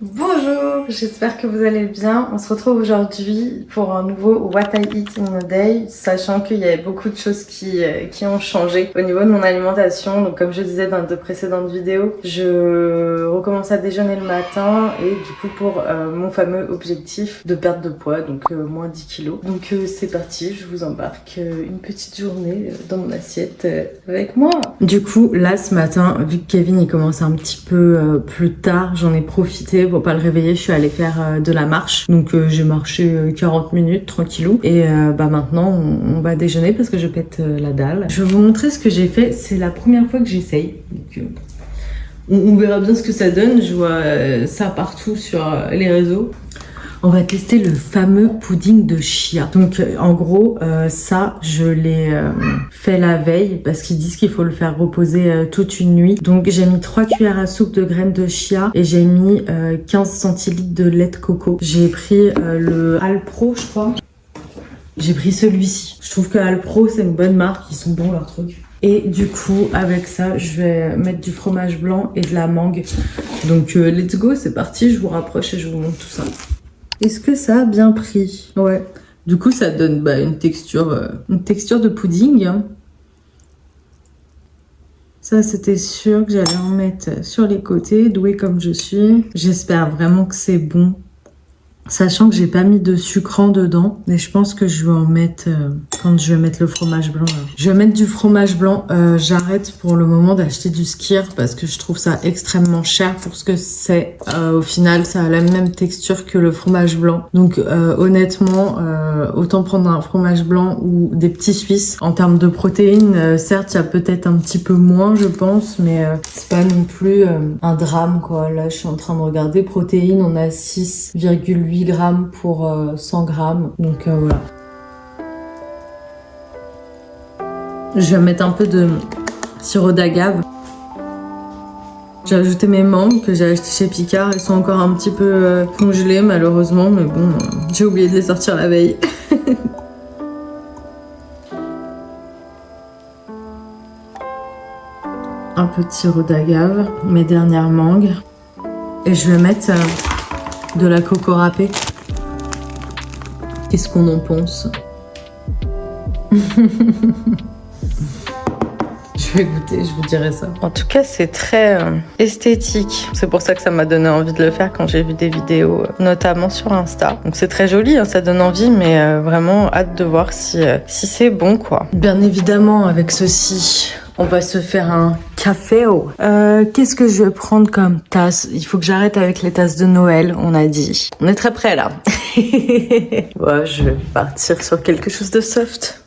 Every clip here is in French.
Bonjour, j'espère que vous allez bien. On se retrouve aujourd'hui pour un nouveau What I Eat in a Day, sachant qu'il y a beaucoup de choses qui ont changé au niveau de mon alimentation. Donc comme je disais dans de précédentes vidéos, je recommence à déjeuner le matin et du coup pour mon fameux objectif de perte de poids, donc moins 10 kilos. Donc c'est parti, je vous embarque une petite journée dans mon assiette avec moi. Du coup là ce matin, vu que Kevin il commence un petit peu plus tard, j'en ai profité pour pas le réveiller, je suis allée faire de la marche. Donc j'ai marché 40 minutes tranquillou. Et maintenant on va déjeuner parce que je pète la dalle. Je vais vous montrer ce que j'ai fait. C'est la première fois que j'essaye. Donc on verra bien ce que ça donne. Je vois ça partout sur les réseaux. On va tester le fameux pudding de chia. Donc en gros, ça, je l'ai fait la veille parce qu'ils disent qu'il faut le faire reposer toute une nuit. Donc j'ai mis 3 cuillères à soupe de graines de chia et j'ai mis 15 centilitres de lait de coco. J'ai pris le Alpro, je crois. J'ai pris celui-ci. Je trouve que Alpro, c'est une bonne marque. Ils sont bons, leurs trucs. Et du coup, avec ça, je vais mettre du fromage blanc et de la mangue. Donc let's go, c'est parti. Je vous rapproche et je vous montre tout ça. Est-ce que ça a bien pris? Ouais. Du coup, ça donne une texture de pudding. Hein. Ça, c'était sûr que j'allais en mettre sur les côtés, douée comme je suis. J'espère vraiment que c'est bon. Sachant que j'ai pas mis de sucrant dedans, mais je pense que je vais en mettre quand je vais mettre le fromage blanc. Là. Je vais mettre du fromage blanc. J'arrête pour le moment d'acheter du skyr parce que je trouve ça extrêmement cher pour ce que c'est. Au final, ça a la même texture que le fromage blanc. Donc honnêtement, autant prendre un fromage blanc ou des petits Suisses. En termes de protéines, certes, il y a peut-être un petit peu moins, je pense, mais c'est pas non plus un drame, quoi. Là, je suis en train de regarder. Protéines, on a 6,8 grammes pour 100 grammes. Donc voilà. Je vais mettre un peu de sirop d'agave. J'ai ajouté mes mangues que j'ai achetées chez Picard. Elles sont encore un petit peu congelées malheureusement. Mais bon, j'ai oublié de les sortir la veille. Un peu de sirop d'agave. Mes dernières mangues. Et je vais mettre de la coco râpée. Qu'est-ce qu'on en pense? Je vais goûter, je vous dirai ça. En tout cas, c'est très esthétique. C'est pour ça que ça m'a donné envie de le faire quand j'ai vu des vidéos, notamment sur Insta. Donc c'est très joli, hein, ça donne envie, mais vraiment hâte de voir si c'est bon, quoi. Bien évidemment, avec ceci, on va se faire un café. Qu'est-ce que je vais prendre comme tasse? Il faut que j'arrête avec les tasses de Noël, on a dit. On est très près là. Ouais, je vais partir sur quelque chose de soft.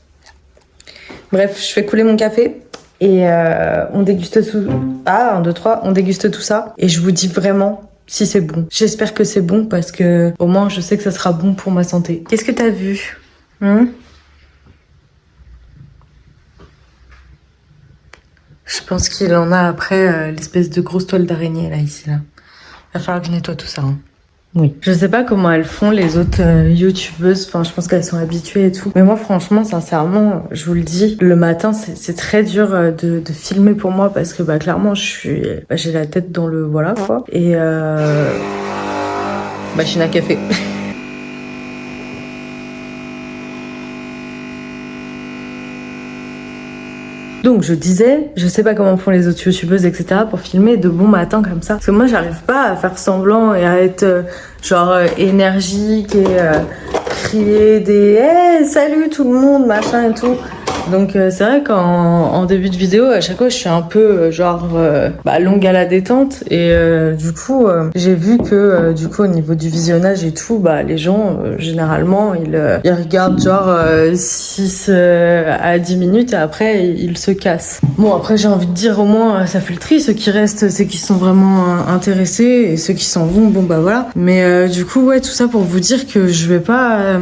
Bref, je fais couler mon café. Et on déguste tout. Ah, 1, 2, 3, on déguste tout ça. Et je vous dis vraiment si c'est bon. J'espère que c'est bon parce que au moins je sais que ça sera bon pour ma santé. Qu'est-ce que t'as vu? Je pense qu'il en a après l'espèce de grosse toile d'araignée là, ici là. Va falloir que je nettoie tout ça. Hein. Oui. Je sais pas comment elles font les autres youtubeuses, enfin je pense qu'elles sont habituées et tout. Mais moi franchement, sincèrement, je vous le dis, le matin c'est très dur de filmer pour moi parce que clairement j'ai la tête dans le voilà quoi. Et machine à café. Donc je disais, je sais pas comment font les autres youtubeuses, etc. pour filmer de bons matins comme ça. Parce que moi j'arrive pas à faire semblant et à être énergique et crier des hey, salut tout le monde, machin et tout. Donc c'est vrai qu'en début de vidéo, à chaque fois je suis un peu longue à la détente. Et du coup, j'ai vu que du coup au niveau du visionnage et tout, les gens généralement ils regardent 6 à 10 minutes et après ils se cassent. Bon après j'ai envie de dire au moins ça fait le tri, ceux qui restent c'est qui sont vraiment intéressés et ceux qui s'en vont voilà. Mais du coup ouais, tout ça pour vous dire que je vais pas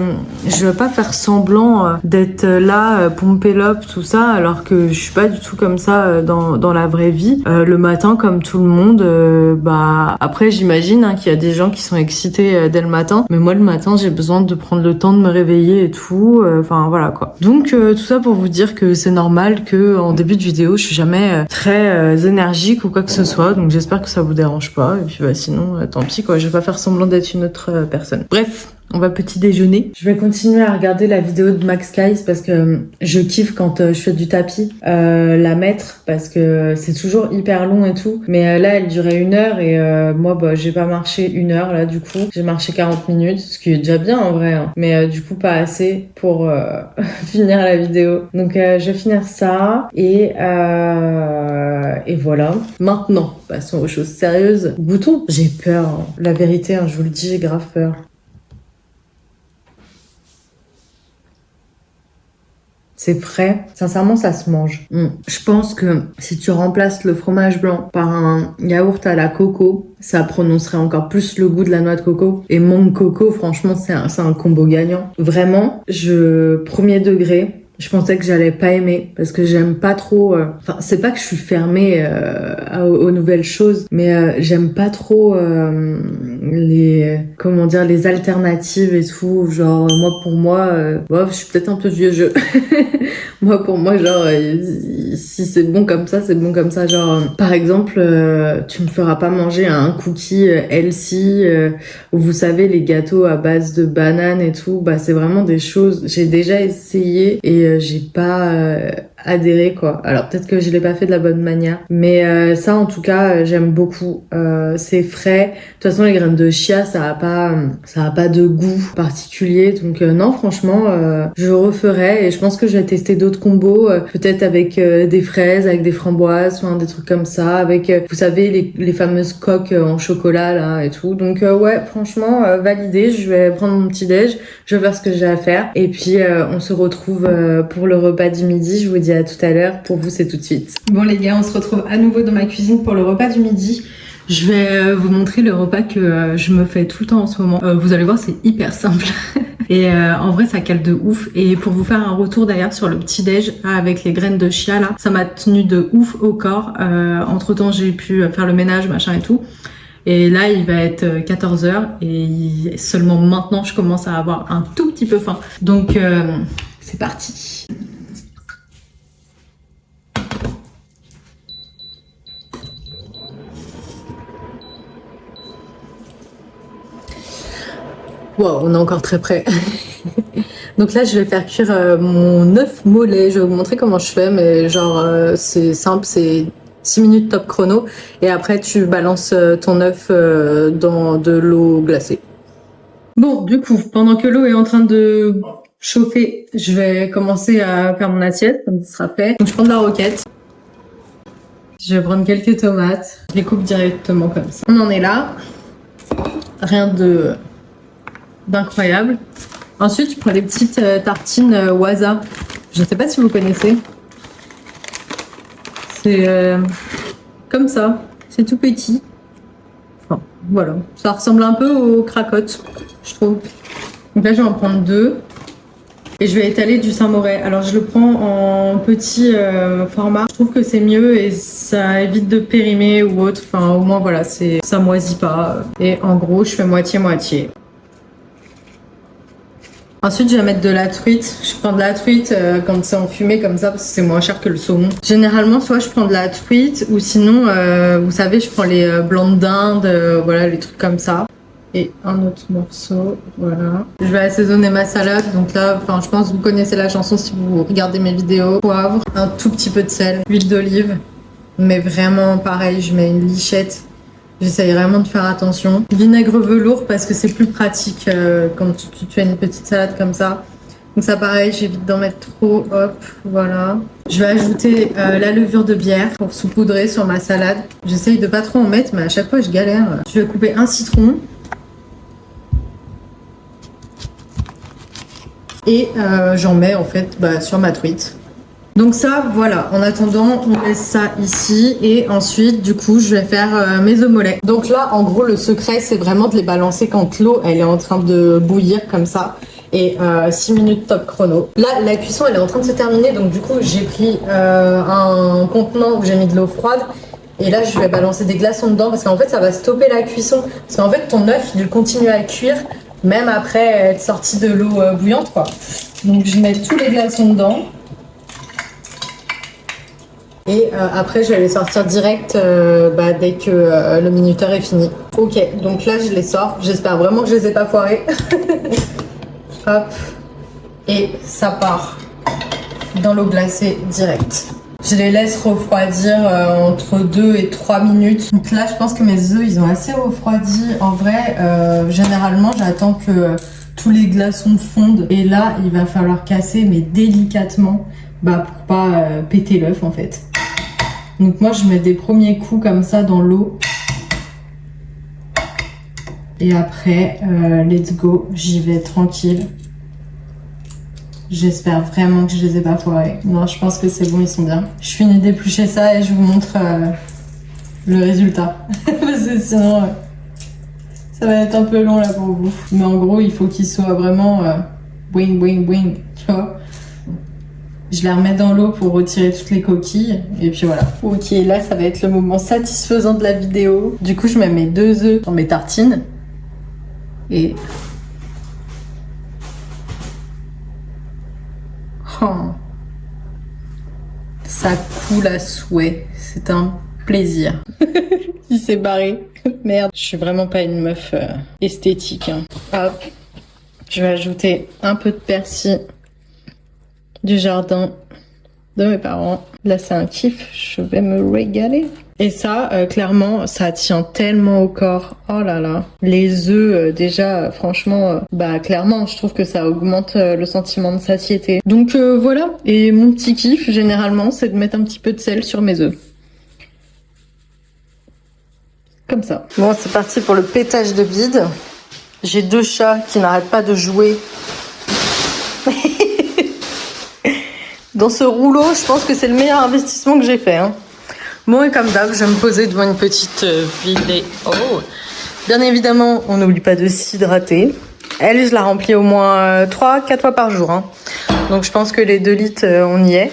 faire semblant d'être là pour me payer pélope, tout ça, alors que je suis pas du tout comme ça dans la vraie vie. Le matin, comme tout le monde, bah après j'imagine hein, qu'il y a des gens qui sont excités dès le matin, mais moi le matin j'ai besoin de prendre le temps de me réveiller et tout. Enfin voilà quoi. Donc tout ça pour vous dire que c'est normal que en début de vidéo je suis jamais très énergique ou quoi que ce soit. Donc j'espère que ça vous dérange pas. Et puis bah sinon tant pis quoi. Je vais pas faire semblant d'être une autre personne. Bref. On va petit déjeuner. Je vais continuer à regarder la vidéo de Max Guys parce que je kiffe quand je fais du tapis la mettre parce que c'est toujours hyper long et tout. Mais là, elle durait 1 heure et moi, bah, j'ai pas marché 1 heure là du coup. J'ai marché 40 minutes, ce qui est déjà bien en vrai. Hein. Mais du coup, pas assez pour finir la vidéo. Donc, je vais finir ça et voilà. Maintenant, passons aux choses sérieuses. Goûtons. J'ai peur. Hein. La vérité, hein, je vous le dis, j'ai grave peur. C'est frais. Sincèrement, ça se mange. Je pense que si tu remplaces le fromage blanc par un yaourt à la coco, ça prononcerait encore plus le goût de la noix de coco. Et mangue coco, franchement, c'est un combo gagnant. Vraiment, premier degré. Je pensais que j'allais pas aimer parce que j'aime pas trop. Enfin, c'est pas que je suis fermée aux nouvelles choses, mais j'aime pas trop les alternatives et tout. Genre pour moi, je suis peut-être un peu vieux jeu. Pour moi, genre si c'est bon comme ça, c'est bon comme ça. Genre par exemple, tu me feras pas manger un cookie healthy où vous savez les gâteaux à base de bananes et tout. Bah c'est vraiment des choses. J'ai déjà essayé et j'ai pas adhéré quoi. Alors peut-être que je l'ai pas fait de la bonne manière, mais ça en tout cas j'aime beaucoup. C'est frais. De toute façon les graines de chia ça a pas de goût particulier, donc non franchement je referai et je pense que je vais tester d'autres combos, peut-être avec des fraises, avec des framboises, enfin des trucs comme ça, avec vous savez les fameuses coques en chocolat là et tout. Donc ouais franchement validé. Je vais prendre mon petit déj, je vais faire ce que j'ai à faire et puis on se retrouve pour le repas du midi. Je vous dis à tout à l'heure. Pour vous, c'est tout de suite. Bon les gars, on se retrouve à nouveau dans ma cuisine pour le repas du midi. Je vais vous montrer le repas que je me fais tout le temps en ce moment. Vous allez voir, c'est hyper simple. Et en vrai, ça cale de ouf. Et pour vous faire un retour d'ailleurs sur le petit déj avec les graines de chia là, ça m'a tenu de ouf au corps. Entre temps, j'ai pu faire le ménage, machin et tout. Et là, il va être 14h et seulement maintenant, je commence à avoir un tout petit peu faim. Donc, c'est parti. Wow, on est encore très près. Donc là, je vais faire cuire mon œuf mollet. Je vais vous montrer comment je fais, mais genre, c'est simple, c'est 6 minutes top chrono. Et après, tu balances ton œuf dans de l'eau glacée. Bon, du coup, pendant que l'eau est en train de chauffer, je vais commencer à faire mon assiette, comme ça sera fait. Donc, je prends de la roquette. Je vais prendre quelques tomates. Je les coupe directement comme ça. On en est là. Rien d'incroyable. Ensuite, je prends les petites tartines Waza. Je ne sais pas si vous connaissez. C'est comme ça. C'est tout petit. Enfin, voilà. Ça ressemble un peu aux cracottes, je trouve. Donc là, je vais en prendre 2. Et je vais étaler du Saint-Moré. Alors, je le prends en petit format. Je trouve que c'est mieux et ça évite de périmer ou autre. Enfin, au moins, voilà, ça moisit pas. Et en gros, je fais moitié-moitié. Ensuite, je vais mettre de la truite. Je prends de la truite quand c'est en fumée comme ça parce que c'est moins cher que le saumon. Généralement, soit je prends de la truite ou sinon, vous savez, je prends les blancs de dinde, voilà, les trucs comme ça. Et un autre morceau, voilà. Je vais assaisonner ma salade. Donc là, enfin, je pense que vous connaissez la chanson si vous regardez mes vidéos. Poivre, un tout petit peu de sel, huile d'olive. Mais vraiment, pareil, je mets une lichette. J'essaye vraiment de faire attention. Vinaigre velours parce que c'est plus pratique quand tu as une petite salade comme ça. Donc ça pareil, j'évite d'en mettre trop. Hop, voilà. Je vais ajouter la levure de bière pour saupoudrer sur ma salade. J'essaye de pas trop en mettre, mais à chaque fois je galère. Je vais couper un citron. Et j'en mets en fait sur ma truite. Donc ça, voilà, en attendant, on laisse ça ici et ensuite, du coup, je vais faire mes œufs mollets. Donc là, en gros, le secret, c'est vraiment de les balancer quand l'eau, elle est en train de bouillir comme ça. et 6 minutes top chrono. Là, la cuisson elle est en train de se terminer, donc du coup j'ai pris un contenant où j'ai mis de l'eau froide. Et là, je vais balancer des glaçons dedans parce qu'en fait, ça va stopper la cuisson. Parce qu'en fait, ton œuf, il continue à cuire même après être sorti de l'eau bouillante, quoi. Donc, je mets tous les glaçons dedans. Et après, je vais les sortir direct dès que le minuteur est fini. Ok, donc là, je les sors. J'espère vraiment que je les ai pas foirés. Hop. Et ça part dans l'eau glacée direct. Je les laisse refroidir entre 2 et 3 minutes. Donc là, je pense que mes œufs, ils ont assez refroidi. En vrai, généralement, j'attends que tous les glaçons fondent. Et là, il va falloir casser, mais délicatement, pour pas péter l'œuf, en fait. Donc moi, je mets des premiers coups comme ça dans l'eau. Et après, let's go, j'y vais tranquille. J'espère vraiment que je les ai pas foirés. Non, je pense que c'est bon, ils sont bien. Je finis d'éplucher ça et je vous montre le résultat. Parce que sinon, ça va être un peu long là pour vous. Mais en gros, il faut qu'ils soient vraiment boing, boing, boing, tu vois. Je les remets dans l'eau pour retirer toutes les coquilles. Et puis voilà. Ok, là, ça va être le moment satisfaisant de la vidéo. Du coup, je mets mes 2 œufs dans mes tartines. Et... oh. Ça coule à souhait. C'est un plaisir. Il s'est barré. Merde. Je suis vraiment pas une meuf esthétique. Hein. Hop. Je vais ajouter un peu de persil du jardin de mes parents. Là, c'est un kiff. Je vais me régaler. Et ça, clairement, ça tient tellement au corps. Oh là là. Les œufs, déjà, franchement, clairement, je trouve que ça augmente le sentiment de satiété. Donc voilà. Et mon petit kiff, généralement, c'est de mettre un petit peu de sel sur mes œufs. Comme ça. Bon, c'est parti pour le pétage de bide. J'ai 2 chats qui n'arrêtent pas de jouer. Dans ce rouleau, je pense que c'est le meilleur investissement que j'ai fait. Hein. Bon, et comme d'hab, je vais me poser devant une petite vidéo. Bien évidemment, on n'oublie pas de s'hydrater. Elle, je la remplis au moins 3-4 fois par jour. Hein. Donc, je pense que les 2 litres, on y est.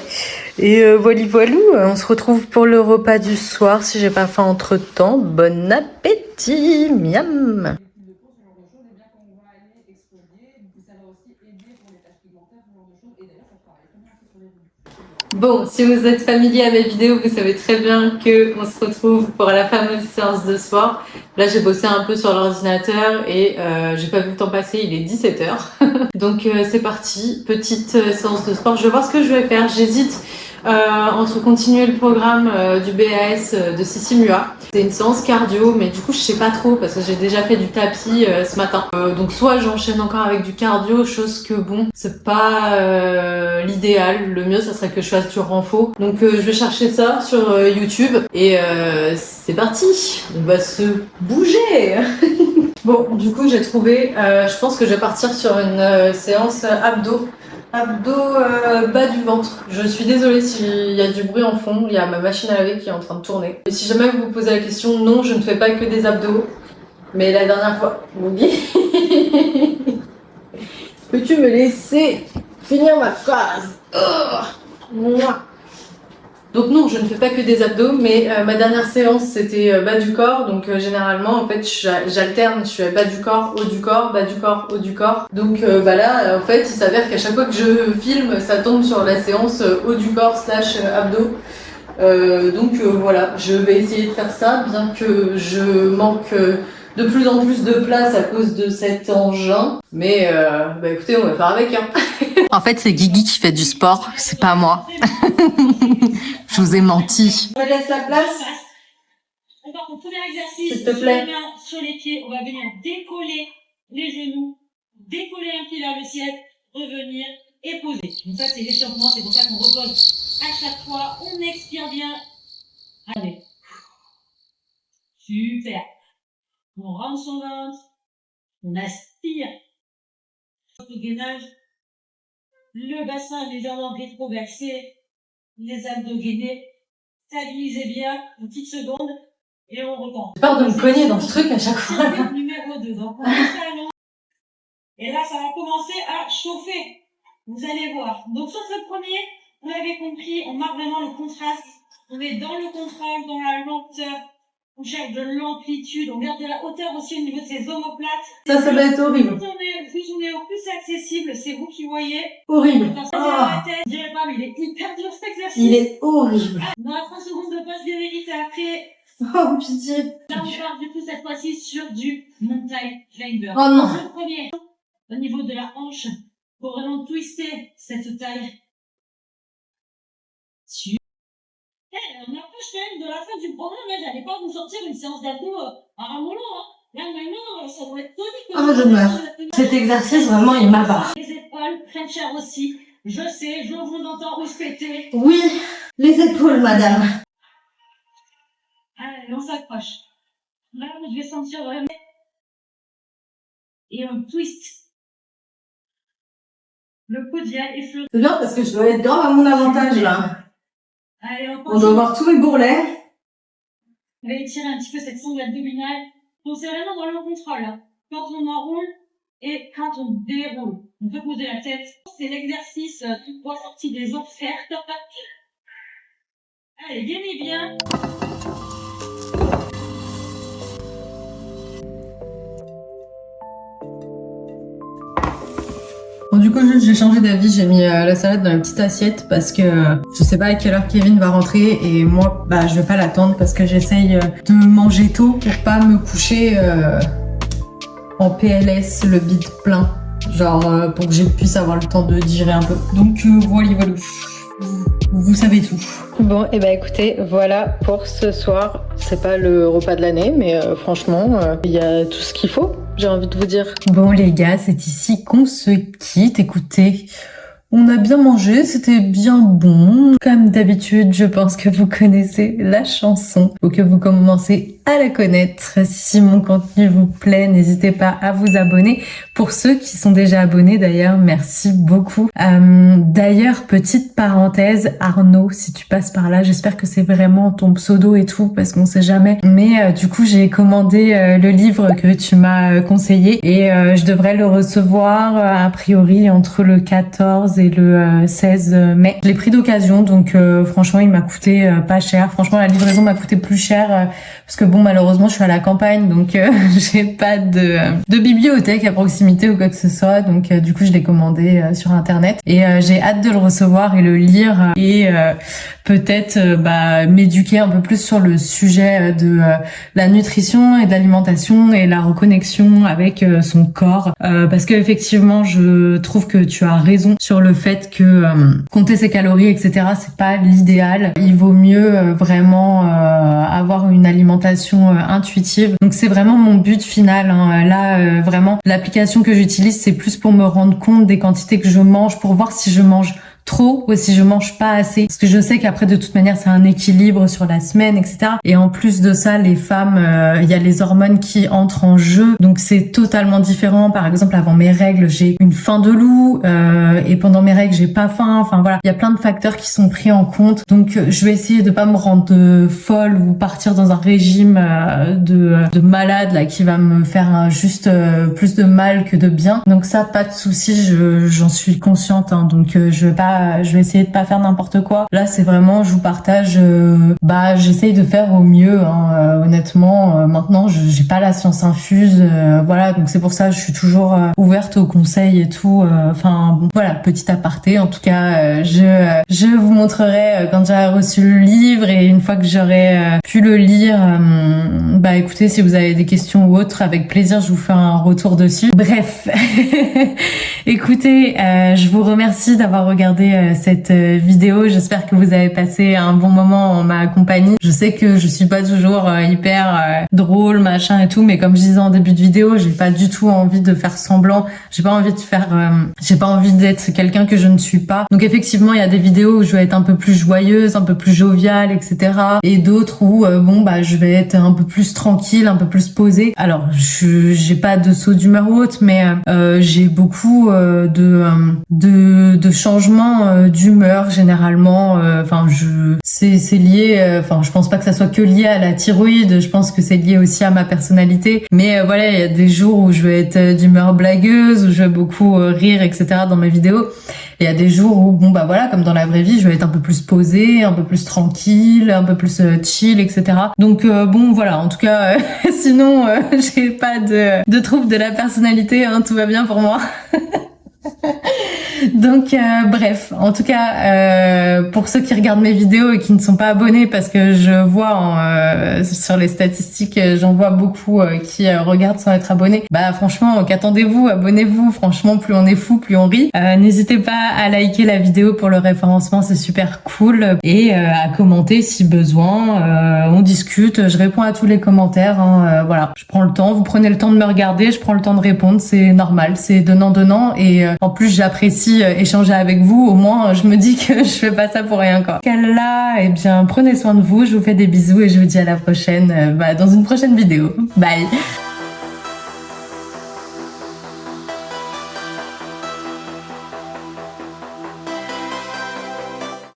Et voilou, on se retrouve pour le repas du soir si j'ai pas faim entre temps. Bon appétit, miam. Bon, si vous êtes familier à mes vidéos, vous savez très bien qu'on se retrouve pour la fameuse séance de sport. Là, j'ai bossé un peu sur l'ordinateur et j'ai pas vu le temps passer, il est 17h. Donc c'est parti, petite séance de sport. Je vais voir ce que je vais faire. J'hésite entre continuer le programme du BAS de Sissimua. C'est une séance cardio, mais du coup je sais pas trop parce que j'ai déjà fait du tapis ce matin. Donc soit j'enchaîne encore avec du cardio, chose que bon, c'est pas l'idéal. Le mieux ça serait que je fasse du renfo. Donc je vais chercher ça sur YouTube et c'est parti. On va se bouger. Bon, du coup j'ai trouvé, je pense que je vais partir sur une séance abdos. Bas du ventre. Je suis désolée s'il y a du bruit en fond, il y a ma machine à laver qui est en train de tourner. Et si jamais vous vous posez la question, non, je ne fais pas que des abdos. Mais la dernière fois, oubliez. Peux-tu me laisser finir ma phrase? Mouah. Donc non, je ne fais pas que des abdos, mais ma dernière séance c'était bas du corps, donc généralement en fait j'alterne, je fais bas du corps, haut du corps, bas du corps, haut du corps. Donc là en fait il s'avère qu'à chaque fois que je filme, ça tombe sur la séance haut du corps / abdos. Donc voilà, je vais essayer de faire ça, bien que je manque de plus en plus de place à cause de cet engin. Mais écoutez, on va faire avec. Hein. En fait, c'est Guigui qui fait du sport, c'est pas moi. Je vous ai menti. On laisse la place. D'accord, mon premier exercice, s'il te plaît. les mains sur les pieds, on va venir décoller les genoux, décoller un pied vers le ciel, revenir et poser. Donc ça, c'est l'échauffement, c'est pour ça qu'on repose à chaque fois. On expire bien. Allez. Super. On rentre son ventre, on aspire. Le gainage, le bassin légèrement rétroversé, les abdos gainés. Stabilisez bien, une petite seconde, et on reprend. J'ai peur de me cogner dans ce truc à chaque fois. Numéro 2, donc on Et là, ça va commencer à chauffer. Vous allez voir. Donc, sur ce premier, vous l'avez compris, on marque vraiment le contraste. On est dans le contrôle, dans la lenteur. On cherche de l'amplitude. On garde de la hauteur aussi au niveau de ces omoplates. Ça va être horrible. Plus on est au plus accessible, c'est vous qui voyez. Horrible. La tête, je dirais pas, mais il est hyper dur cet exercice. Il est horrible. Dans la 30 secondes de pause bien médité après. Oh, pitié. Là, on part du coup cette fois-ci sur du mountain climber. Oh non. Le premier, au niveau de la hanche, pour vraiment twister cette taille. On approche quand même de la fin du programme, mais j'allais pas vous sortir une séance d'abdos à ramolon, hein. Là, maintenant, ça doit être tonique. Oh, je meurs. Cet exercice, vraiment, il m'abat. Les épaules prennent cher aussi. Je sais, je vous entends respecter. Oui, les épaules, madame. Allez, on s'accroche. Là, je vais sentir vraiment. Et on twist. Le coude vient effleurer. C'est bien parce que je dois être grave à mon avantage, là. Allez, On doit voir tous mes bourrelets. On va étirer un petit peu cette sangle abdominale. Donc, c'est vraiment dans le contrôle, là. Quand on enroule et quand on déroule. On peut poser la tête. C'est l'exercice pour sortir des offertes. Allez, bien et bien. Bon, du coup, j'ai changé d'avis, j'ai mis la salade dans une petite assiette parce que je sais pas à quelle heure Kevin va rentrer et moi, bah, je vais pas l'attendre parce que j'essaye de manger tôt pour pas me coucher en PLS, le bide plein. Genre, pour que je puisse avoir le temps de digérer un peu. Donc, voilà. Vous savez tout. Bon, et bah écoutez, voilà pour ce soir. C'est pas le repas de l'année, mais franchement, il y a tout ce qu'il faut, j'ai envie de vous dire. Bon les gars, c'est ici qu'on se quitte. Écoutez, on a bien mangé, c'était bien bon. Comme d'habitude, je pense que vous connaissez la chanson ou que vous commencez à la connaître. Si mon contenu vous plaît, n'hésitez pas à vous abonner. Pour ceux qui sont déjà abonnés d'ailleurs, merci beaucoup. D'ailleurs, petite parenthèse, Arnaud, si tu passes par là, j'espère que c'est vraiment ton pseudo et tout, parce qu'on sait jamais. Mais du coup, j'ai commandé le livre que tu m'as conseillé et je devrais le recevoir a priori entre le 14 et le 16 mai. Je l'ai pris d'occasion, donc franchement, il m'a coûté pas cher. Franchement, la livraison m'a coûté plus cher parce que bon, malheureusement, je suis à la campagne, donc j'ai pas de bibliothèque à proximité ou quoi que ce soit. Donc du coup, je l'ai commandé sur internet et j'ai hâte de le recevoir et le lire et peut-être m'éduquer un peu plus sur le sujet de la nutrition et de l'alimentation et la reconnexion avec son corps. Parce que effectivement, je trouve que tu as raison sur le fait que compter ses calories, etc., c'est pas l'idéal. Il vaut mieux vraiment avoir une alimentation intuitive. Donc c'est vraiment mon but final. Là, vraiment, l'application que j'utilise, c'est plus pour me rendre compte des quantités que je mange, pour voir si je mange trop ou si je mange pas assez, parce que je sais qu'après de toute manière c'est un équilibre sur la semaine, etc. Et en plus de ça, les femmes, il y a les hormones qui entrent en jeu, donc c'est totalement différent. Par exemple, avant mes règles, j'ai une faim de loup et pendant mes règles, j'ai pas faim. Enfin voilà, il y a plein de facteurs qui sont pris en compte. Donc je vais essayer de pas me rendre folle ou partir dans un régime de malade là qui va me faire juste plus de mal que de bien. Donc ça, pas de souci, j'en suis consciente. Donc je vais essayer de pas faire n'importe quoi. Là, c'est vraiment, je vous partage, j'essaye de faire au mieux. Honnêtement, maintenant, j'ai pas la science infuse. Voilà, donc c'est pour ça, je suis toujours ouverte aux conseils et tout. Enfin, bon, voilà, petit aparté. En tout cas, je vous montrerai quand j'aurai reçu le livre et une fois que j'aurai pu le lire. Écoutez, si vous avez des questions ou autres, avec plaisir, je vous fais un retour dessus. Bref, écoutez, je vous remercie d'avoir regardé cette vidéo. J'espère que vous avez passé un bon moment en ma compagnie. Je sais que je suis pas toujours hyper drôle, machin et tout, mais comme je disais en début de vidéo, j'ai pas du tout envie de faire semblant. J'ai pas envie d'être quelqu'un que je ne suis pas. Donc effectivement, il y a des vidéos où je vais être un peu plus joyeuse, un peu plus joviale, etc. Et d'autres où je vais être un peu plus tranquille, un peu plus posée. Alors, j'ai pas de saut d'humeur ou autre, mais j'ai beaucoup de changements bien d'humeur généralement. Enfin, c'est lié. Enfin, je pense pas que ça soit que lié à la thyroïde. Je pense que c'est lié aussi à ma personnalité. Mais voilà, il y a des jours où je vais être d'humeur blagueuse, où je vais beaucoup rire, etc. dans mes vidéos. Et il y a des jours où, bon bah voilà, comme dans la vraie vie, je vais être un peu plus posée, un peu plus tranquille, un peu plus chill, etc. Donc bon voilà, en tout cas, sinon j'ai pas de trouble de la personnalité, hein, tout va bien pour moi. Donc bref, en tout cas pour ceux qui regardent mes vidéos et qui ne sont pas abonnés, parce que je vois sur les statistiques, j'en vois beaucoup qui regardent sans être abonnés. Bah franchement, qu'attendez-vous? Abonnez-vous, franchement plus on est fou, plus on rit. N'hésitez pas à liker la vidéo pour le référencement, c'est super cool, et à commenter si besoin. On discute, je réponds à tous les commentaires, hein, voilà. Je prends le temps, vous prenez le temps de me regarder, je prends le temps de répondre, c'est normal, c'est donnant, et en plus j'apprécie échanger avec vous, au moins je me dis que je fais pas ça pour rien quoi. Là, eh bien prenez soin de vous, je vous fais des bisous et je vous dis à la prochaine dans une prochaine vidéo. Bye.